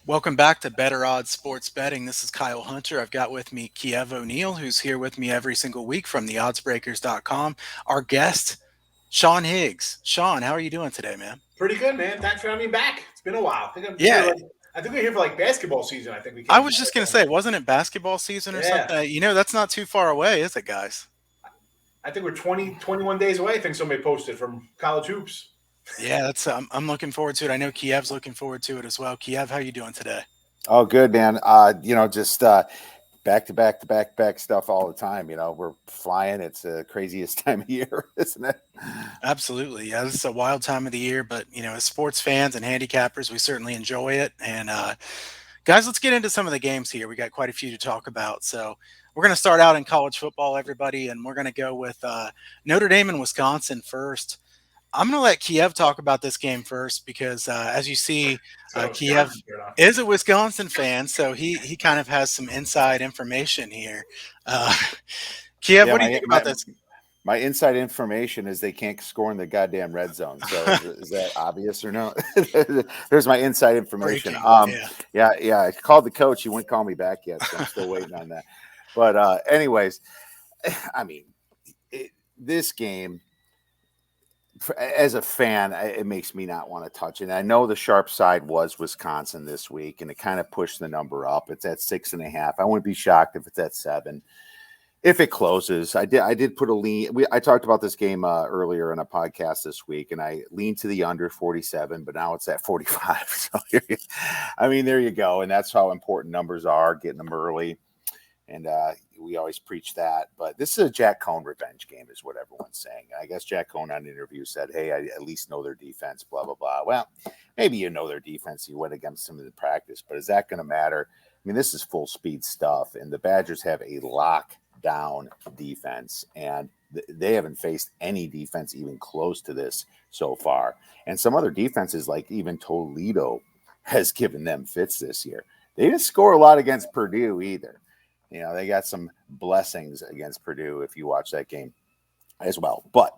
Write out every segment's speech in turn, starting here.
Welcome back to Better Odds Sports Betting. This is Kyle Hunter. I've got with me Kiev O'Neill, who's here with me every single week from theoddsbreakers.com. Our guest, Sean Higgs. Sean, how are you doing today, man? Pretty good, man. Thanks for having me back. It's been a while. I think I'm here Yeah, like I think we're here for like basketball season. I think we I came was together. just going to say, wasn't it basketball season or Yeah. something? That's not too far away, is it, guys? I think we're 20, 21 days away. I think somebody posted from college hoops. Yeah, I'm looking forward to it. I know Kiev's looking forward to it as well. Kiev, how you doing today? Oh, good, man. Just back to back to back to back stuff all the time. We're flying. It's the craziest time of year, isn't it? Absolutely. Yeah, this is a wild time of the year, but as sports fans and handicappers, we certainly enjoy it. And guys, let's get into some of the games here. We got quite a few to talk about. So we're going to start out in college football, everybody, and we're going to go with Notre Dame and Wisconsin first. I'm going to let Kiev talk about this game first because, as you see, It's got a Kiev Wisconsin shirt on. is a Wisconsin fan, so he kind of has some inside information here. Uh, Kiev, Yeah, what do you my think about my this? my inside information is they can't score in the goddamn red zone. So is that obvious or no? There's my inside information. Breaking, yeah. Yeah. I called the coach. He wouldn't call me back yet, so I'm still waiting on that. But anyways, I mean, this game as a fan, it makes me not want to touch it. And I know the sharp side was Wisconsin this week, and it kind of pushed the number up. It's at 6.5. I wouldn't be shocked if it's at 7. If it closes, I did put a lean. I talked about this game earlier in a podcast this week, and I leaned to the under 47, but now it's at 45. So I mean, there you go, and that's how important numbers are, getting them early. And we always preach that. But this is a Jack Cohn revenge game, is what everyone's saying. I guess Jack Cohn on an interview said, hey, I at least know their defense, blah, blah, blah. Well, maybe you know their defense. You went against them in practice, but is that going to matter? I mean, this is full speed stuff, and the Badgers have a lockdown defense, and they haven't faced any defense even close to this so far. And some other defenses, like even Toledo, has given them fits this year. They didn't score a lot against Purdue either. They got some blessings against Purdue if you watch that game as well. But,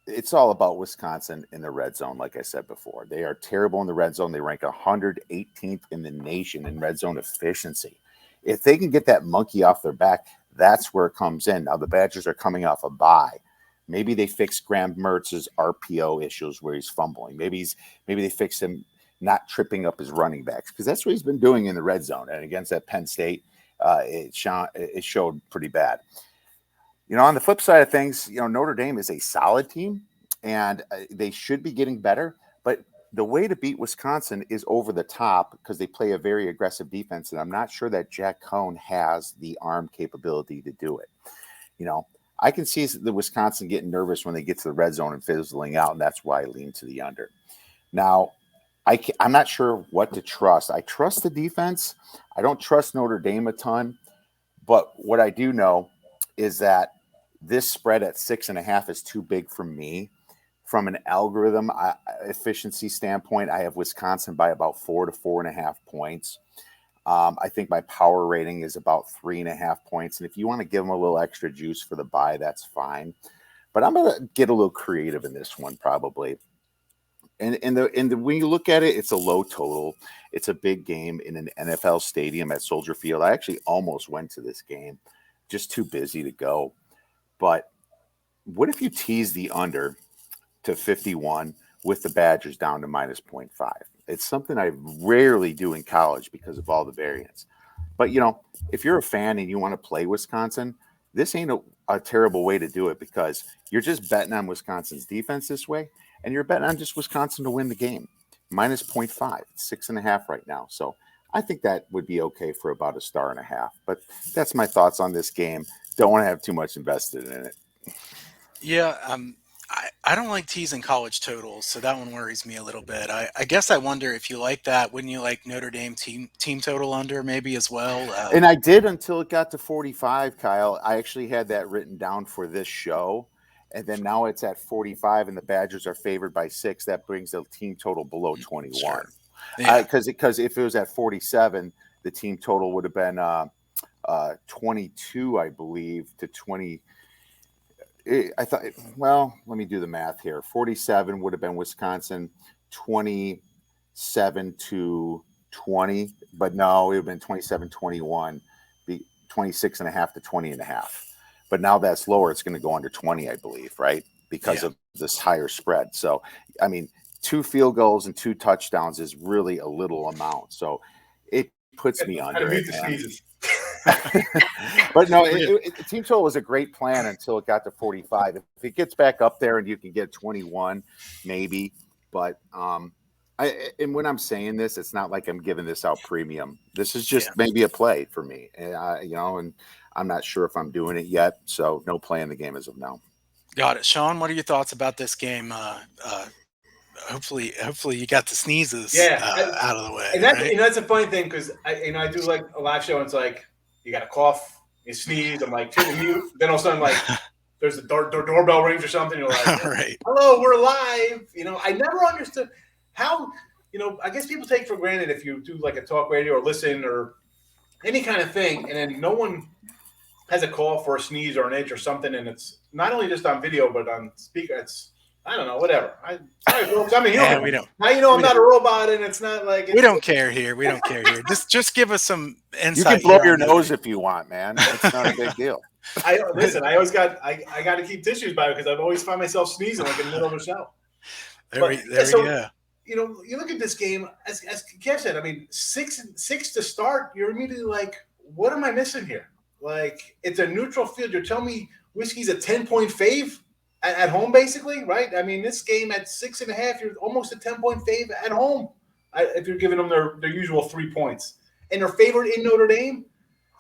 it's all about Wisconsin in the red zone, like I said before. They are terrible in the red zone. They rank 118th in the nation in red zone efficiency. If they can get that monkey off their back, that's where it comes in. Now, the Badgers are coming off a bye. Maybe they fix Graham Mertz's RPO issues where he's fumbling. Maybe they fix him not tripping up his running backs because that's what he's been doing in the red zone. And against that Penn State, it showed pretty bad. On the flip side of things, Notre Dame is a solid team, and they should be getting better. But the way to beat Wisconsin is over the top because they play a very aggressive defense, and I'm not sure that Jack Cohn has the arm capability to do it. I can see the Wisconsin getting nervous when they get to the red zone and fizzling out, and that's why I lean to the under. Now, I'm not sure what to trust. I trust the defense. I don't trust Notre Dame a ton. But what I do know is that this spread at 6.5 is too big for me. From an algorithm efficiency standpoint, I have Wisconsin by about 4 to 4.5 points. I think my power rating is about 3.5 points. And if you want to give them a little extra juice for the buy, that's fine. But I'm going to get a little creative in this one, probably. And when you look at it, it's a low total. It's a big game in an NFL stadium at Soldier Field. I actually almost went to this game, just too busy to go. But what if you tease the under to 51 with the Badgers down to minus zero point 0.5? It's something I rarely do in college because of all the variance. But if you're a fan and you want to play Wisconsin, this ain't a terrible way to do it because you're just betting on Wisconsin's defense this way, and you're betting on just Wisconsin to win the game. Minus zero point 0.5, 6.5 right now. So I think that would be okay for about a star and a half. But that's my thoughts on this game. Don't want to have too much invested in it. Yeah, I don't like teasing college totals, so that one worries me a little bit. I guess I wonder if you like that, wouldn't you like Notre Dame team total under maybe as well? And I did until it got to 45, Kyle. I actually had that written down for this show. And then now it's at 45, and the Badgers are favored by 6. That brings the team total below 21. Sure. Yeah. Because if it was at 47, the team total would have been 22, I believe, to 20. I thought, well, let me do the math here. 47 would have been Wisconsin, 27 to 20, but no, it would have been 27-21, be 26.5 to 20.5. But now that's lower. It's going to go under 20, I believe, right? Because of this higher spread. So, I mean, 2 field goals and 2 touchdowns is really a little amount. So it puts me under it. But no, team total was a great plan until it got to 45. If it gets back up there and you can get 21, maybe. But and when I'm saying this, it's not like I'm giving this out premium. This is just maybe a play for me, and and I'm not sure if I'm doing it yet. So no play in the game as of now. Got it. Sean, what are your thoughts about this game? Hopefully you got the sneezes out of the way. And that's a funny thing because I do like a live show and it's like you got a cough, you sneeze, I'm like, turn the mute. Then all of a sudden, like, there's a doorbell rings or something. You're like, right. Hello, we're live. I never understood how, I guess people take for granted if you do like a talk radio or listen or any kind of thing, and then no one has a cough or a sneeze or an itch or something, and it's not only just on video but on speaker. It's I don't know, whatever. Sorry, folks, I'm a human. Yeah, we don't. Now I'm not a robot, and it's not like we don't care here. We don't care here. Just give us some insight. You can blow your nose if you want, man. It's not a big deal. Listen. I always got to keep tissues by it because I've always find myself sneezing like in the middle of a show. There we go. You look at this game, as Kev said, I mean, six to start, you're immediately like, what am I missing here? Like, it's a neutral field. You're telling me Whiskey's a 10-point fave at home, basically, right? I mean, this game at 6.5, you're almost a 10-point fave at home if you're giving them their usual 3 points. And they're favored in Notre Dame.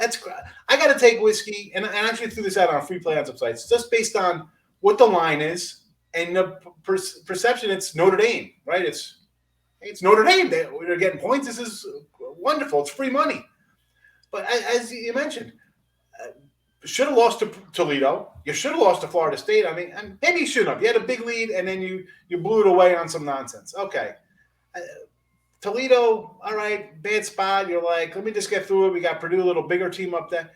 I got to take Whiskey, and I actually threw this out on free play on some sites, just based on what the line is and the perception. It's Notre Dame, right? It's Notre Dame. They're getting points. This is wonderful. It's free money. But as you mentioned, should have lost to Toledo. You should have lost to Florida State. I mean, maybe you shouldn't have. You had a big lead, and then you blew it away on some nonsense. Okay. Toledo, all right, bad spot. You're like, let me just get through it. We got Purdue, a little bigger team up there.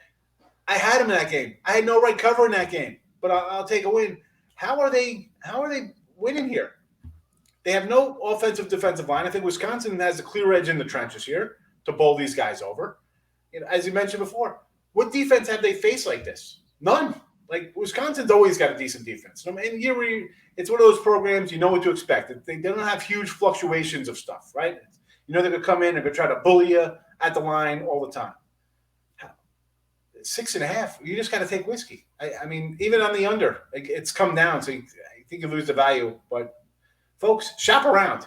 I had them in that game. I had no right cover in that game, but I'll take a win. How are they winning here? They have no offensive defensive line. I think Wisconsin has a clear edge in the trenches here to bowl these guys over. As you mentioned before, what defense have they faced like this? None. Like, Wisconsin's always got a decent defense. And it's one of those programs, you know what to expect. They don't have huge fluctuations of stuff, right? They're going to come in and going to try to bully you at the line all the time. 6.5, you just got to take Whiskey. I mean, even on the under, it's come down, so I think you lose the value. But, folks, shop around.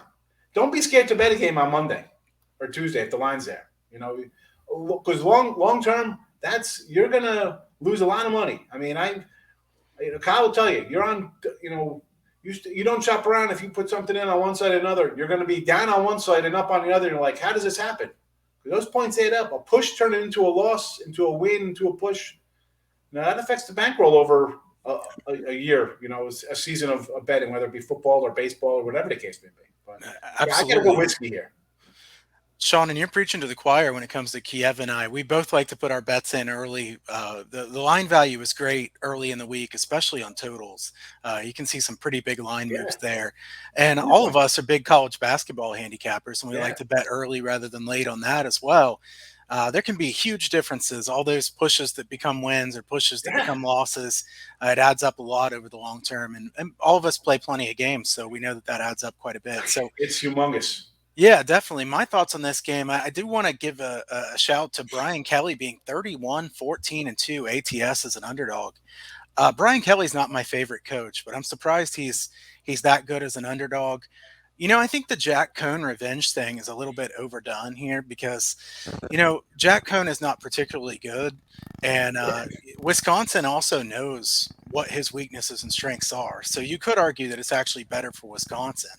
Don't be scared to bet a game on Monday or Tuesday if the line's there. Because long term, you're going to lose a lot of money. I mean, Kyle will tell you, you're on, you don't shop around. If you put something in on one side or another, you're going to be down on one side and up on the other. You're like, how does this happen? Those points add up. A push turned into a loss, into a win, into a push. Now that affects the bankroll over a year, a season of betting, whether it be football or baseball or whatever the case may be. But I got to go Whiskey here. Sean, and you're preaching to the choir when it comes to Kiev and I. We both like to put our bets in early. The line value is great early in the week, especially on totals. You can see some pretty big line moves there. And all of us are big college basketball handicappers, and we like to bet early rather than late on that as well. There can be huge differences. All those pushes that become wins or pushes that become losses, it adds up a lot over the long term. And all of us play plenty of games, so we know that adds up quite a bit. So it's humongous. Yeah, definitely. My thoughts on this game, I do want to give a shout to Brian Kelly being 31-14-2 ATS as an underdog. Brian Kelly's not my favorite coach, but I'm surprised he's that good as an underdog. I think the Jack Cohn revenge thing is a little bit overdone here because, Jack Cohn is not particularly good. And Wisconsin also knows what his weaknesses and strengths are. So you could argue that it's actually better for Wisconsin.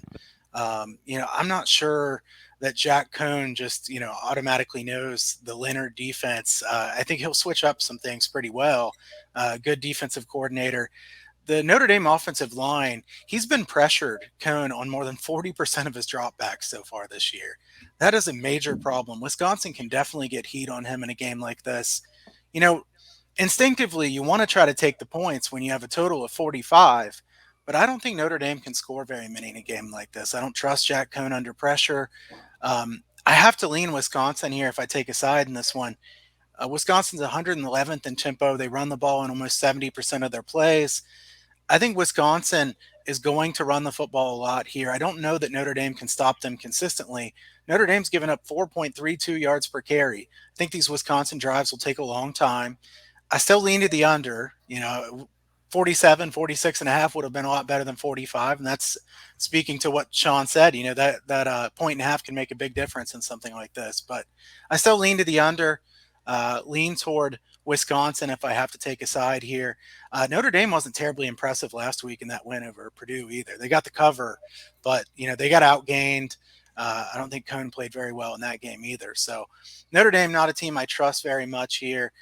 I'm not sure that Jack Cohn just, automatically knows the Leonard defense. I think he'll switch up some things pretty well. Good defensive coordinator. The Notre Dame offensive line, he's been pressured, Cohn, on more than 40% of his dropbacks so far this year. That is a major problem. Wisconsin can definitely get heat on him in a game like this. Instinctively, you want to try to take the points when you have a total of 45. But I don't think Notre Dame can score very many in a game like this. I don't trust Jack Cohn under pressure. I have to lean Wisconsin here if I take a side in this one. Wisconsin's 111th in tempo. They run the ball in almost 70% of their plays. I think Wisconsin is going to run the football a lot here. I don't know that Notre Dame can stop them consistently. Notre Dame's given up 4.32 yards per carry. I think these Wisconsin drives will take a long time. I still lean to the under. 47, 46 and a half would have been a lot better than 45. And that's speaking to what Sean said, that point and a half can make a big difference in something like this. But I still lean to the under, lean toward Wisconsin if I have to take a side here. Notre Dame wasn't terribly impressive last week in that win over Purdue either. They got the cover, but they got outgained. I don't think Cohn played very well in that game either. So Notre Dame, not a team I trust very much here.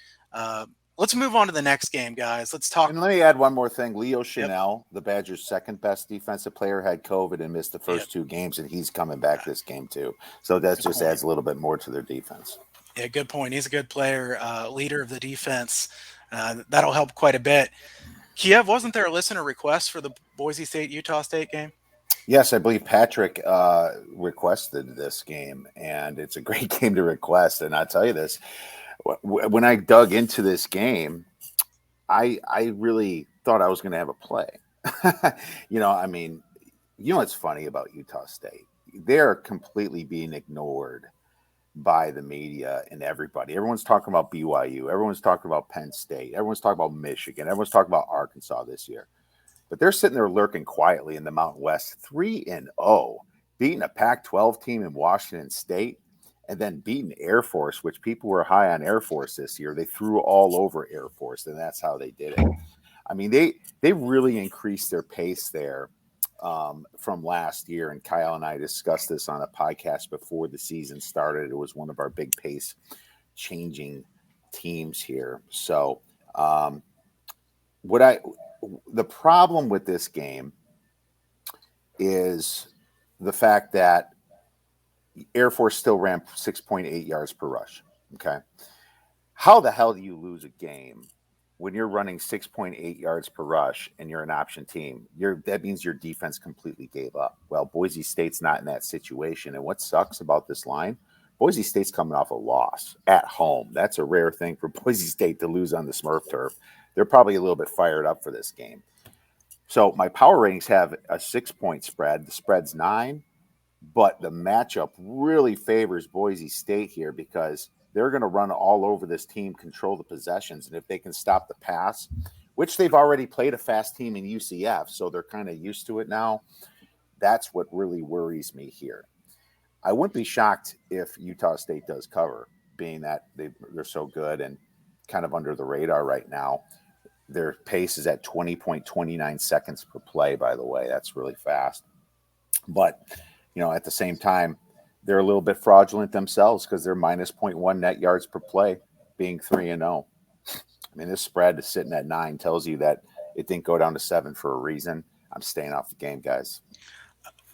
Let's move on to the next game, guys. Let's talk. And let me add one more thing. Leo Chanel, the Badgers' second best defensive player, had COVID and missed the first two games, and he's coming back this game too. So that just adds a little bit more to their defense. Yeah, good point. He's a good player, leader of the defense. That'll help quite a bit. Kiev, wasn't there a listener request for the Boise State-Utah State game? Yes, I believe Patrick requested this game, and it's a great game to request. And I'll tell you this. When I dug into this game, I really thought I was going to have a play. What's funny about Utah State? They're completely being ignored by the media and everybody. Everyone's talking about BYU. Everyone's talking about Penn State. Everyone's talking about Michigan. Everyone's talking about Arkansas this year. But they're sitting there lurking quietly in the Mountain West, 3-0, beating a Pac-12 team in Washington State. And then beating Air Force, which people were high on Air Force this year. They threw all over Air Force, and that's how they did it. I mean, they really increased their pace there from last year. And Kyle and I discussed this on a podcast before the season started. It was one of our big pace changing teams here. So the problem with this game is the fact that Air Force still ran 6.8 yards per rush. Okay. How the hell do you lose a game when you're running 6.8 yards per rush and you're an option team? That means your defense completely gave up. Well, Boise State's not in that situation. And what sucks about this line, Boise State's coming off a loss at home. That's a rare thing for Boise State to lose on the Smurf turf. They're probably a little bit fired up for this game. So my power ratings have a 6-point spread. The spread's 9. But the matchup really favors Boise State here because they're going to run all over this team, control the possessions. And if they can stop the pass, which they've already played a fast team in UCF, so they're kind of used to it now, that's what really worries me here. I wouldn't be shocked if Utah State does cover, being that they're so good and kind of under the radar right now. Their pace is at 20.29 seconds per play, by the way. That's really fast. But at the same time, they're a little bit fraudulent themselves because they're minus 0.1 net yards per play, being 3-0. I mean, this spread is sitting at 9 tells you that it didn't go down to 7 for a reason. I'm staying off the game, guys.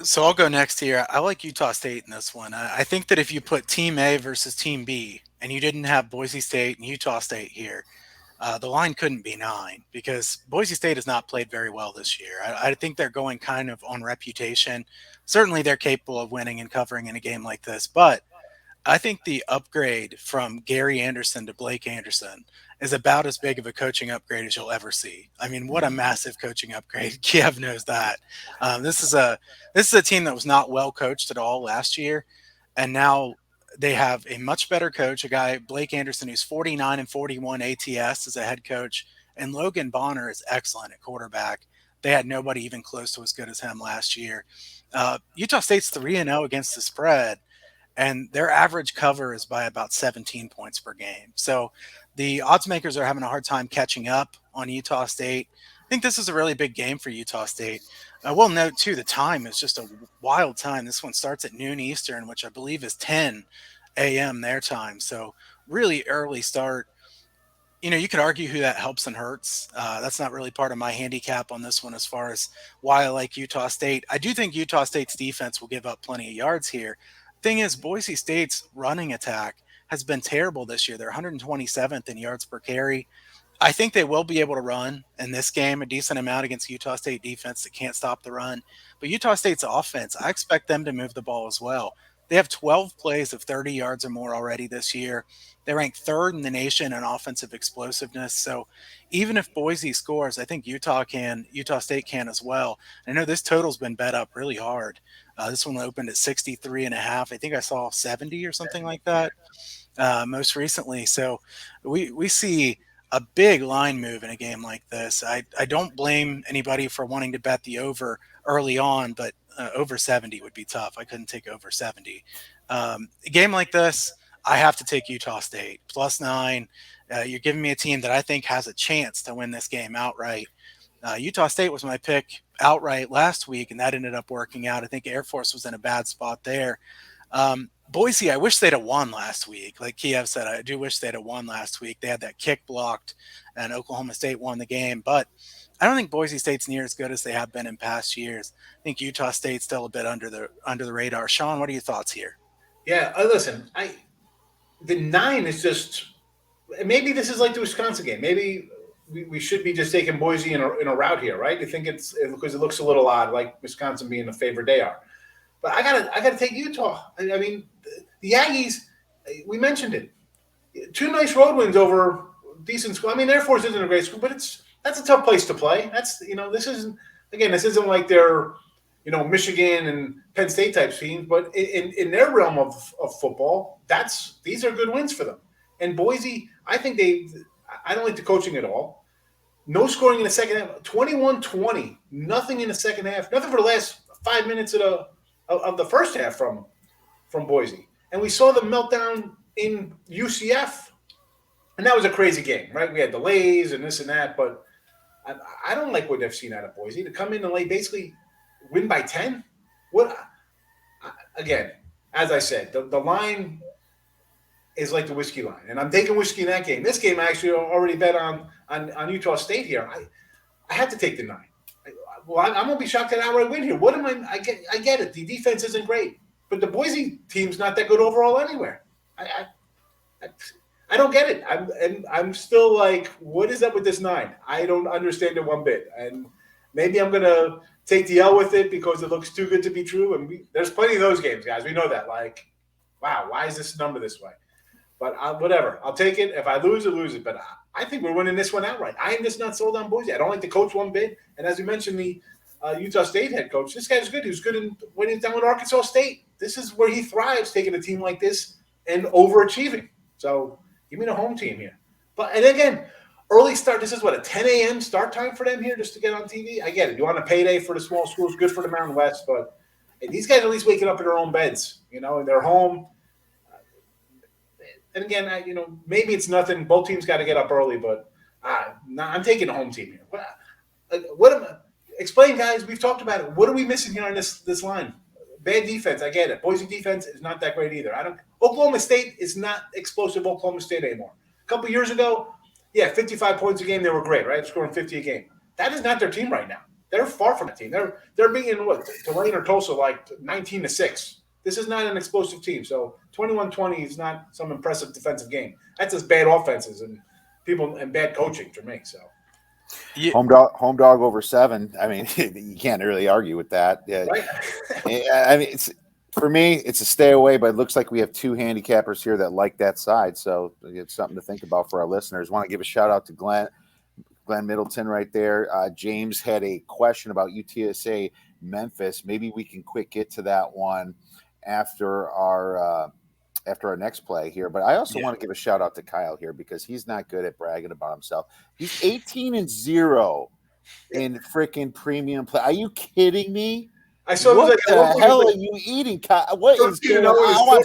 So I'll go next here. I like Utah State in this one. I think that if you put Team A versus Team B and you didn't have Boise State and Utah State here, the line couldn't be 9 because Boise State has not played very well this year. I think they're going kind of on reputation. Certainly they're capable of winning and covering in a game like this, but I think the upgrade from Gary Anderson to Blake Anderson is about as big of a coaching upgrade as you'll ever see. I mean, what a massive coaching upgrade. Kiev knows that. This is a team that was not well coached at all last year, and now they have a much better coach, a guy, Blake Anderson, who's 49 and 41 ATS as a head coach, and Logan Bonner is excellent at quarterback. They had nobody even close to as good as him last year. Utah State's 3-0 against the spread, and their average cover is by about 17 points per game. So the odds makers are having a hard time catching up on Utah State. I think this is a really big game for Utah State. I will note, too, the time is just a wild time. This one starts at noon Eastern, which I believe is 10 a.m. their time. So really early start. You could argue who that helps and hurts. That's not really part of my handicap on this one as far as why I like Utah State. I do think Utah State's defense will give up plenty of yards here. Thing is, Boise State's running attack has been terrible this year. They're 127th in yards per carry. I think they will be able to run in this game a decent amount against Utah State defense that can't stop the run. But Utah State's offense, I expect them to move the ball as well. They have 12 plays of 30 yards or more already this year. They rank third in the nation in offensive explosiveness. So even if Boise scores, I think Utah State can as well. I know this total's been bet up really hard. This one opened at 63.5. I think I saw 70 or something like that most recently. So we see a big line move in a game like this. I don't blame anybody for wanting to bet the over early on, but over 70 would be tough. I couldn't take over 70. A game like this, I have to take Utah State +9. You're giving me a team that I think has a chance to win this game outright. Utah State was my pick outright last week, and that ended up working out. I think Air Force was in a bad spot there. Boise, I wish they'd have won last week. Like Kiev said, I do wish they'd have won last week. They had that kick blocked, and Oklahoma State won the game. But I don't think Boise State's near as good as they have been in past years. I think Utah State's still a bit under the radar. Sean, what are your thoughts here? Yeah, listen, the 9 is just maybe this is like the Wisconsin game. Maybe we should be just taking Boise in a route here, right? You think it's because it looks a little odd, like Wisconsin being the favorite they are. But I gotta take Utah. I mean, the Aggies. We mentioned it. 2 nice road wins over decent school. I mean, Air Force isn't a great school, but that's a tough place to play. This isn't like they're Michigan and Penn State type teams, but in their realm of football, these are good wins for them. And Boise, I think I don't like the coaching at all. No scoring in the second half. 21-20. Nothing in the second half. Nothing for the last 5 minutes of the first half from Boise. And we saw the meltdown in UCF. And that was a crazy game, right? We had delays and this and that, but I don't like what I've seen out of Boise. To come in and basically win by 10? Again, as I said, the line is like the whiskey line. And I'm taking whiskey in that game. This game I actually already bet on Utah State here. I had to take the 9. I'm going to be shocked that outright win here. What am I get it. The defense isn't great. But the Boise team's not that good overall anywhere. I don't get it. I'm still like, what is up with this 9? I don't understand it one bit. And maybe I'm going to take the L with it because it looks too good to be true. And there's plenty of those games, guys. We know that. Like, wow, why is this number this way? But whatever. I'll take it. If I lose it, lose it. But I think we're winning this one outright. I am just not sold on Boise. I don't like the coach one bit. And as you mentioned, the Utah State head coach, this guy's good. He was good when he was down with Arkansas State. This is where he thrives, taking a team like this and overachieving. So give me the home team here. And again, early start. This is what, a 10 a.m. start time for them here just to get on TV? I get it. You want a payday for the small schools, good for the Mountain West. But these guys are at least waking up in their own beds, and they're home. And again, maybe it's nothing. Both teams got to get up early, but I'm taking the home team here. Explain, guys. We've talked about it. What are we missing here on this line? Bad defense. I get it. Boise defense is not that great either. Oklahoma State is not explosive Oklahoma State anymore. A couple years ago, 55 points a game. They were great, right? Scoring 50 a game. That is not their team right now. They're far from a team. They're being Tulane or Tulsa like 19-6. This is not an explosive team. So 21-20 is not some impressive defensive game. That's just bad offenses and bad coaching for me. So home dog over 7. I mean, you can't really argue with that. Yeah. Right? I mean, for me, it's a stay away, but it looks like we have 2 handicappers here that like that side. So it's something to think about for our listeners. Want to give a shout out to Glenn Middleton right there. James had a question about UTSA Memphis. Maybe we can quick get to that one after our next play here. But I also want to give a shout out to Kyle here because he's not good at bragging about himself. He's 18-0 in freaking premium play. Are you kidding me? I saw what the hell are you eating, Kyle? What is going on?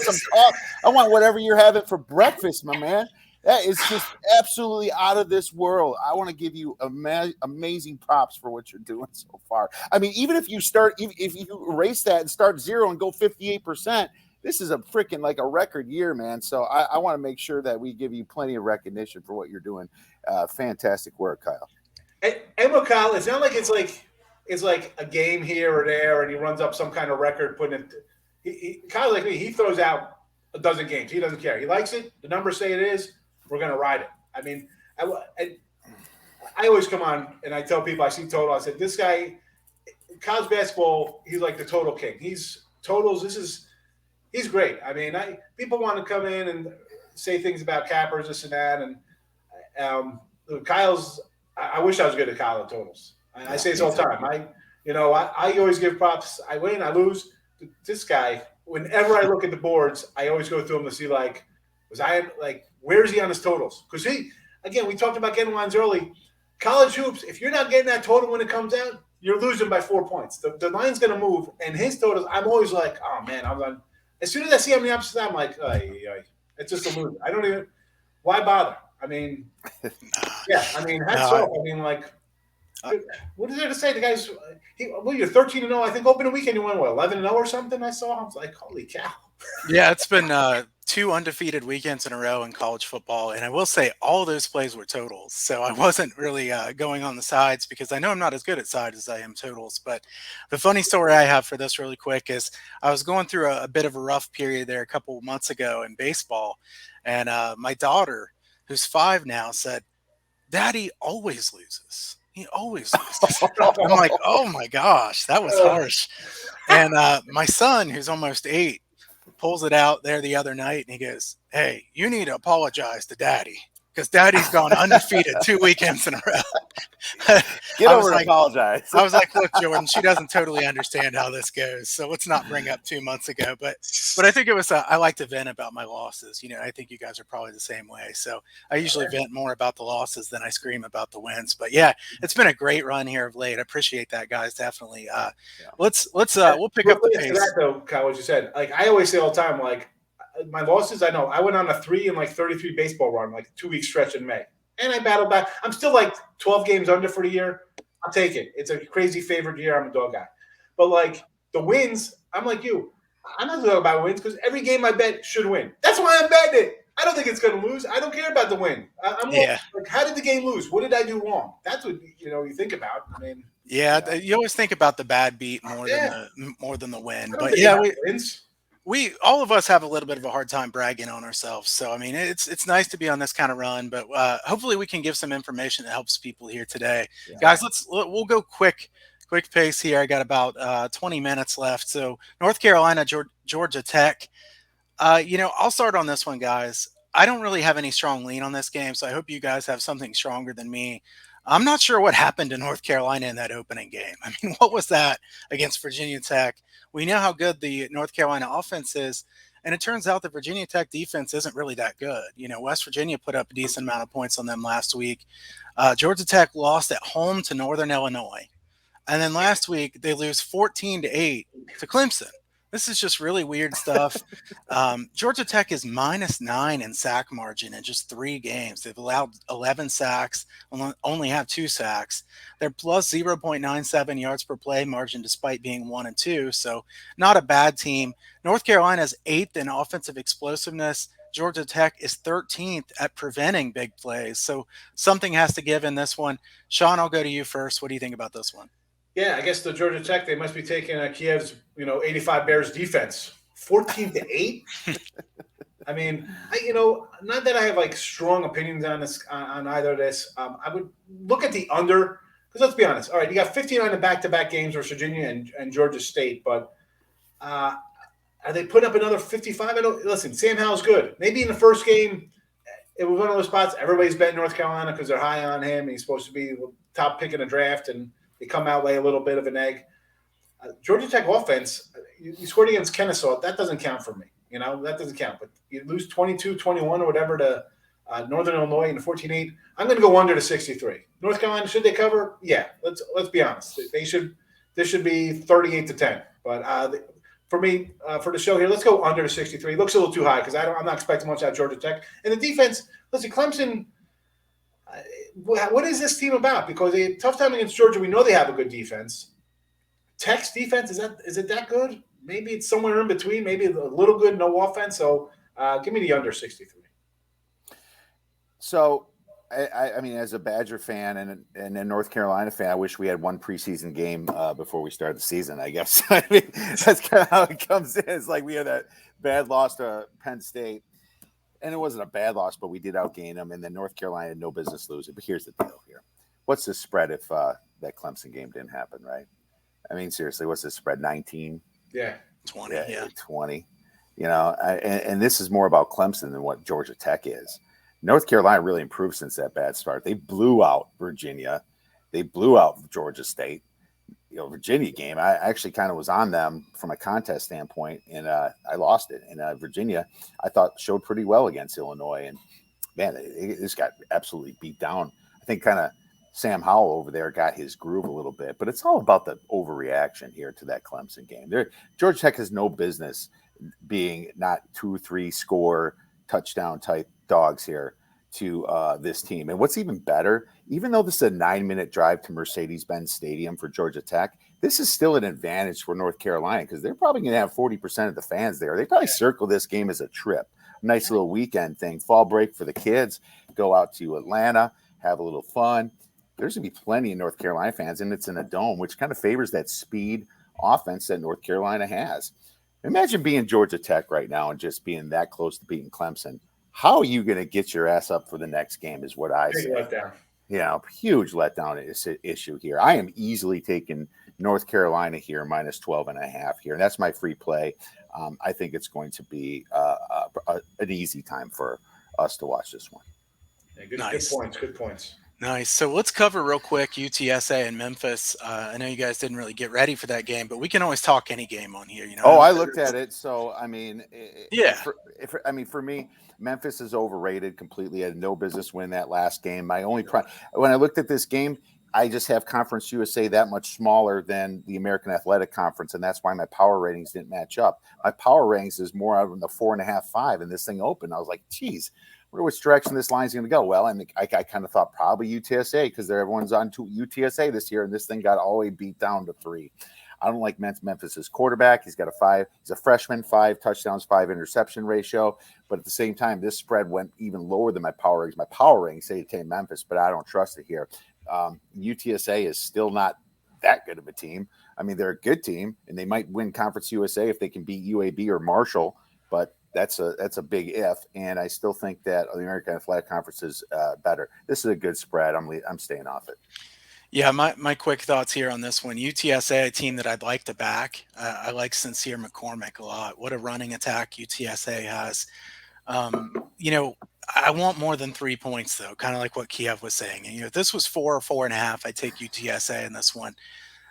I want whatever you're having for breakfast, my man. That is just absolutely out of this world. I want to give you amazing props for what you're doing so far. I mean, even if you erase that and start 0 and go 58%, this is a freaking like a record year, man. So I want to make sure that we give you plenty of recognition for what you're doing. Fantastic work, Kyle. And with Kyle, it's not like it's like a game here or there, and he runs up some kind of record. Kyle's like me. He throws out a dozen games. He doesn't care. He likes it. The numbers say it is. We're going to ride it. I mean, I always come on and I tell people, I see total. I said, this guy, college basketball, he's like the total king. He's totals. He he's great. I mean, people want to come in and say things about cappers, this and that, and Kyle's. I wish I was good at Kyle at totals. I say this all the time. I always give props. I win, I lose. This guy, whenever I look at the boards, I always go through them to see where is he on his totals? Because we talked about getting lines early. College hoops, if you're not getting that total when it comes out, you're losing by 4 points. The line's going to move, and his totals, I'm always like, oh man, I'm on. As soon as I see him on the opposite side, I'm like, it's just a loser. I don't even. Why bother? I mean, hats off. I mean, what is there to say? The guys, you're 13-0. I think opening weekend you went 11-0 or something. I saw. I was like, holy cow. Yeah, it's been 2 undefeated weekends in a row in college football, and I will say all those plays were totals. So I wasn't really going on the sides because I know I'm not as good at sides as I am totals. But the funny story I have for this really quick is I was going through a bit of a rough period there a couple of months ago in baseball, and my daughter, who's 5 now, said, "Daddy always loses. He always loses." I'm like, oh my gosh, that was harsh. And my son, who's almost 8, pulls it out there the other night, and he goes, "Hey, you need to apologize to Daddy because Daddy's gone undefeated 2 weekends in a row." Get over and apologize. I was like, "Look, Jordan, she doesn't totally understand how this goes, so let's not bring up 2 months ago." But I think it was I like to vent about my losses. I think you guys are probably the same way. So I usually vent more about the losses than I scream about the wins. But yeah, it's been a great run here of late. I appreciate that, guys. Definitely. We'll pick up the pace. That though, Kyle, what you said. Like I always say all the time, like my losses. I know I went on a 3 and 33 baseball run, like 2 week stretch in May. And I battled back. I'm still like 12 games under for the year. I'll take it. It's a crazy favorite year. I'm a dog guy. But like the wins, I'm like you. I'm not talking about wins because every game I bet should win. That's why I'm betting it. I don't think it's going to lose. I don't care about the win. Like, how did the game lose? What did I do wrong? That's what you think about. I mean, you always think about the bad beat more than the win. But yeah, we all of us have a little bit of a hard time bragging on ourselves. So I mean, it's nice to be on this kind of run, but hopefully we can give some information that helps people here today. Guys, we'll go quick pace here. I got about 20 minutes left. So North Carolina, Georgia Tech. I'll start on this one, guys. I don't really have any strong lean on this game, so I hope you guys have something stronger than me. I'm not sure what happened to North Carolina in that opening game. I mean, what was that against Virginia Tech? We know how good the North Carolina offense is, and it turns out the Virginia Tech defense isn't really that good. West Virginia put up a decent amount of points on them last week. Georgia Tech lost at home to Northern Illinois. And then last week, they lose 14-8 to Clemson. This is just really weird stuff. Georgia Tech is -9 in sack margin in just 3 games. They've allowed 11 sacks, only have 2 sacks. They're plus 0.97 yards per play margin despite being 1-2, so not a bad team. North Carolina is 8th in offensive explosiveness. Georgia Tech is 13th at preventing big plays, so something has to give in this one. Sean, I'll go to you first. What do you think about this one? Yeah, I guess the Georgia Tech, they must be taking Kiev's, 85 Bears defense, 14-8. I mean, not that I have like strong opinions on this, on either of this. I would look at the under because let's be honest. All right, you got 59 in back-to-back games versus Virginia and Georgia State, but are they putting up another 55? Listen, Sam Howell's good. Maybe in the first game, it was one of those spots everybody's betting North Carolina because they're high on him. And he's supposed to be the top pick in the draft, and they come out, lay a little bit of an egg. Georgia Tech offense, you scored against Kennesaw. That doesn't count for me. That doesn't count. But you lose 22-21 or whatever to Northern Illinois in the 14-8. I'm going to go under to 63. North Carolina, should they cover? Yeah, let's be honest. This should be 38-10. But for me, for the show here, let's go under to 63. It looks a little too high because I'm not expecting much out of Georgia Tech. And the defense, listen, Clemson – what is this team about? Because a tough time against Georgia, we know they have a good defense. Tech's defense, is it that good? Maybe it's somewhere in between. Maybe a little good, no offense. So give me the under 63. So, I mean, as a Badger fan and a North Carolina fan, I wish we had one preseason game before we started the season, I guess. I mean, that's kind of how it comes in. It's like we had that bad loss to Penn State. And it wasn't a bad loss, but we did outgain them. And then North Carolina had no business losing. But here's the deal here. What's the spread if that Clemson game didn't happen, right? I mean, seriously, what's the spread? 19? Yeah. 20, yeah. 20. And this is more about Clemson than what Georgia Tech is. North Carolina really improved since that bad start. They blew out Virginia. They blew out Georgia State. Virginia game, I actually kind of was on them from a contest standpoint, and I lost it. And Virginia, I thought, showed pretty well against Illinois. And, man, this got absolutely beat down. I think kind of Sam Howell over there got his groove a little bit. But it's all about the overreaction here to that Clemson game. Georgia Tech has no business being not 2-3 score touchdown type dogs here to this team. And what's even better, even though this is a 9-minute drive to Mercedes-Benz Stadium for Georgia Tech, this is still an advantage for North Carolina because they're probably going to have 40% of the fans there. They probably circle this game as a trip. Nice little weekend thing. Fall break for the kids. Go out to Atlanta, have a little fun. There's going to be plenty of North Carolina fans, and it's in a dome, which kind of favors that speed offense that North Carolina has. Imagine being Georgia Tech right now and just being that close to beating Clemson. How are you going to get your ass up for the next game is what I say. Huge letdown issue here. I am easily taking North Carolina here minus 12.5 here. And that's my free play. I think it's going to be an easy time for us to watch this one. Yeah, Nice. Good points. Nice. So let's cover real quick UTSA and Memphis. I know you guys didn't really get ready for that game, but we can always talk any game on here. I looked at it. So, I mean, for me, Memphis is overrated completely. I had no business winning that last game. My only when I looked at this game, I just have Conference USA that much smaller than the American Athletic Conference, and that's why my power ratings didn't match up. My power ratings is more out of the 4.5, 5, and this thing opened. I was like, geez, I wonder which direction this line's going to go. Well, I kind of thought probably UTSA because everyone's on to UTSA this year, and this thing got all the way beat down to 3. I don't like Memphis's quarterback. He's got he's a freshman, 5 touchdowns, 5 interception ratio. But at the same time, this spread went even lower than my power ratings. My power ratings say to take Memphis, but I don't trust it here. UTSA is still not that good of a team. I mean, they're a good team, and they might win Conference USA if they can beat UAB or Marshall, but that's a big if. And I still think that the American Athletic Conference is better. This is a good spread. I'm staying off it. Yeah, my quick thoughts here on this one. UTSA, a team that I'd like to back. I like Sincere McCormick a lot. What a running attack UTSA has. I want more than 3 points, though, kind of like what Kiev was saying. If this was 4 or 4.5, I'd take UTSA in this one.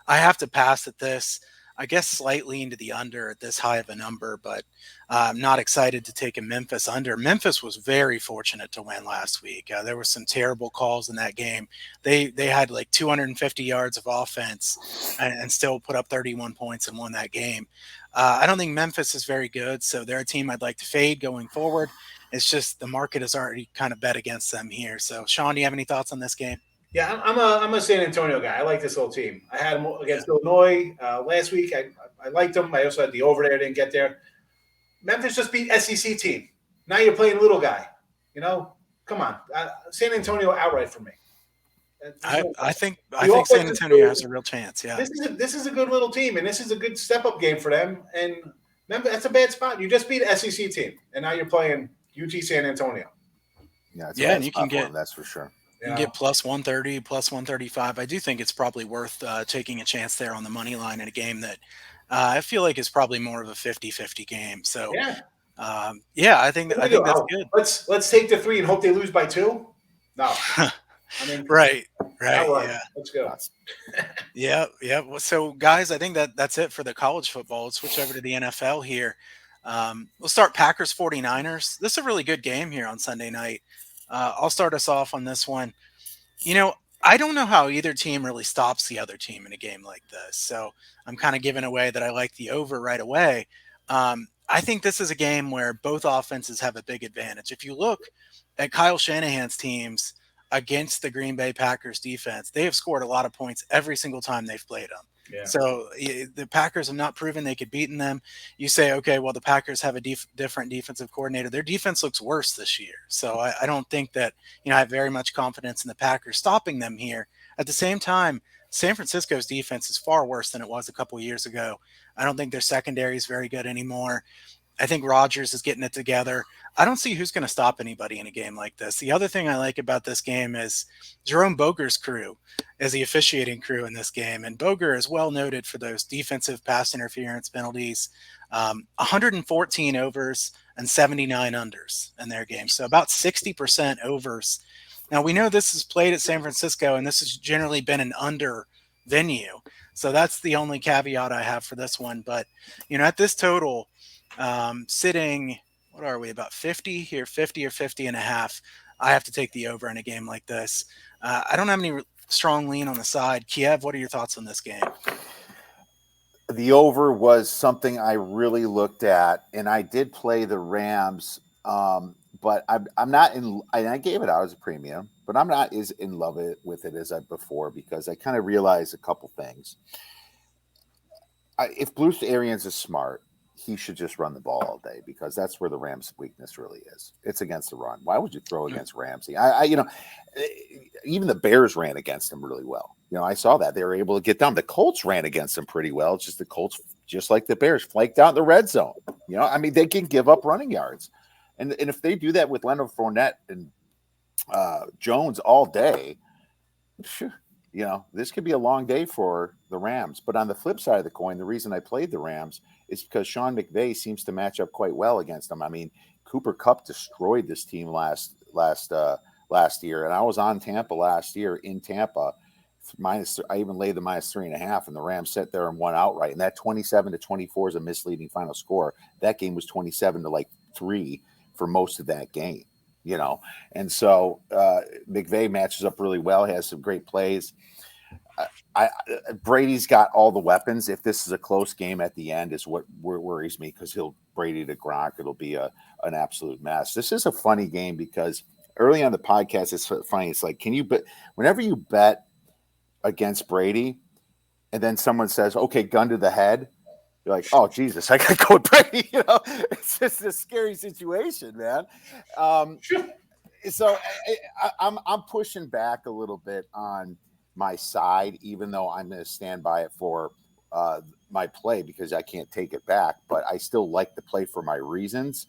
I have to pass at this. I guess slightly into the under at this high of a number, but I'm not excited to take a Memphis under. Memphis was very fortunate to win last week. There were some terrible calls in that game. They had like 250 yards of offense and still put up 31 points and won that game. I don't think Memphis is very good, so they're a team I'd like to fade going forward. It's just the market has already kind of bet against them here. So, Sean, do you have any thoughts on this game? Yeah, I'm a San Antonio guy. I like this little team. I had them against Illinois last week. I liked them. I also had the over there. Didn't get there. Memphis just beat SEC team. Now you're playing little guy. Come on. San Antonio outright for me. I think San Antonio has a real chance. Yeah, this is a good little team, and this is a good step up game for them. And Memphis, that's a bad spot. You just beat an SEC team, and now you're playing UT San Antonio. Yeah, and you can get that's for sure. You can get plus 130, plus 135. I do think it's probably worth taking a chance there on the money line in a game that I feel like is probably more of a 50-50 game. So, I think that's good. Let's take the 3 and hope they lose by 2. No, right. Yeah, let's go. yeah. So, guys, I think that's it for the college football. Let's switch over to the NFL here. We'll start Packers 49ers. This is a really good game here on Sunday night. I'll start us off on this one. I don't know how either team really stops the other team in a game like this. So I'm kind of giving away that I like the over right away. I think this is a game where both offenses have a big advantage. If you look at Kyle Shanahan's teams against the Green Bay Packers defense, they have scored a lot of points every single time they've played them. Yeah. So the Packers have not proven they could beat them. You say, okay, well, the Packers have a different defensive coordinator. Their defense looks worse this year. So I don't think that, I have very much confidence in the Packers stopping them here. At the same time, San Francisco's defense is far worse than it was a couple of years ago. I don't think their secondary is very good anymore. I think Rodgers is getting it together. I don't see who's going to stop anybody in a game like this. The other thing I like about this game is Jerome Boger's crew is the officiating crew in this game. And Boger is well noted for those defensive pass interference penalties, 114 overs and 79 unders in their game. So about 60% overs. Now, we know this is played at San Francisco, and this has generally been an under venue. So that's the only caveat I have for this one. But, at this total, sitting, what are we, about 50 here, 50 or 50 and a half. I have to take the over in a game like this. I don't have any strong lean on the side. Kiev, what are your thoughts on this game? The over was something I really looked at, and I did play the Rams, but I'm not in. I gave it out as a premium, but I'm not as in love with it as I before because I kind of realized a couple things. If Bruce Arians is smart, he should just run the ball all day because that's where the Rams' weakness really is. It's against the run. Why would you throw against Ramsey? Even the Bears ran against him really well. I saw that they were able to get down. The Colts ran against him pretty well. It's just the Colts, just like the Bears, flaked out in the red zone. They can give up running yards, and if they do that with Leonard Fournette and Jones all day, this could be a long day for the Rams. But on the flip side of the coin, the reason I played the Rams is because Sean McVay seems to match up quite well against them. Cooper Kupp destroyed this team last year, and I was on Tampa last year in Tampa. I even laid the -3.5, and the Rams sat there and won outright. And that 27-24 is a misleading final score. That game was 27-3 for most of that game. And so McVay matches up really well. He has some great plays. Brady's got all the weapons. If this is a close game at the end, is what worries me because Brady to Gronk, it'll be an absolute mess. This is a funny game because early on the podcast, it's funny. It's like, whenever you bet against Brady, and then someone says, "Okay, gun to the head," you're like, "Oh Jesus, I gotta go with Brady." It's just a scary situation, man. So I'm pushing back a little bit on my side, even though I'm going to stand by it for my play because I can't take it back. But I still like the play for my reasons.